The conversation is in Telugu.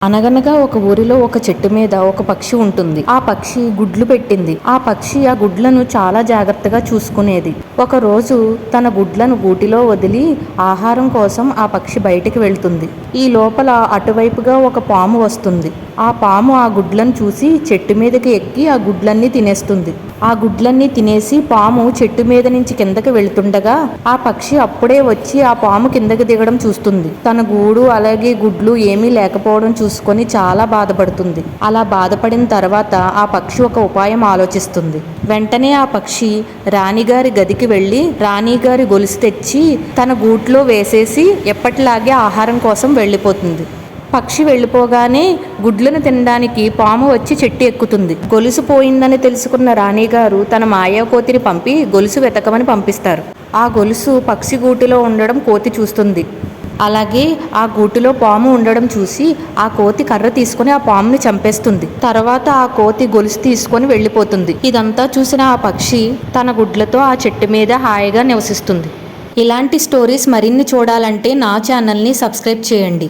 అనగనగా ఒక ఊరిలో ఒక చెట్టు మీద ఒక పక్షి ఉంటుంది. ఆ పక్షి గుడ్లు పెట్టింది. ఆ పక్షి ఆ గుడ్లను చాలా జాగ్రత్తగా చూసుకునేది. ఒక రోజు తన గుడ్లను గూటిలో వదిలి ఆహారం కోసం ఆ పక్షి బయటికి వెళ్తుంది. ఈ లోపల అటువైపుగా ఒక పాము వస్తుంది. ఆ పాము ఆ గుడ్లను చూసి చెట్టు మీదకి ఎక్కి ఆ గుడ్లన్నీ తినేస్తుంది. ఆ గుడ్లన్నీ తినేసి పాము చెట్టు మీద నుంచి కిందకి వెళ్తుండగా ఆ పక్షి అప్పుడే వచ్చి ఆ పాము కిందకి దిగడం చూస్తుంది. తన గూడు అలాగే గుడ్లు ఏమీ లేకపోవడం చూసుకొని చాలా బాధపడుతుంది. అలా బాధపడిన తర్వాత ఆ పక్షి ఒక ఉపాయం ఆలోచిస్తుంది. వెంటనే ఆ పక్షి రాణిగారి గదికి వెళ్ళి రాణిగారి గొలుసు తెచ్చి తన గూట్లో వేసేసి ఎప్పటిలాగే ఆహారం కోసం వెళ్ళిపోతుంది. పక్షి వెళ్ళిపోగానే గుడ్లను తినడానికి పాము వచ్చి చెట్టు ఎక్కుతుంది. గొలుసు పోయిందని తెలుసుకున్న రాణిగారు తన మాయా కోతిని పంపి గొలుసు వెతకమని పంపిస్తారు. ఆ గొలుసు పక్షి గూటిలో ఉండడం కోతి చూస్తుంది. అలాగే ఆ గూటిలో పాము ఉండడం చూసి ఆ కోతి కర్ర తీసుకుని ఆ పాముని చంపేస్తుంది. తర్వాత ఆ కోతి గొలుసు తీసుకొని వెళ్ళిపోతుంది. ఇదంతా చూసిన ఆ పక్షి తన గుడ్లతో ఆ చెట్టు మీద హాయిగా నివసిస్తుంది. ఇలాంటి స్టోరీస్ మరిన్ని చూడాలంటే నా ఛానల్ని సబ్స్క్రైబ్ చేయండి.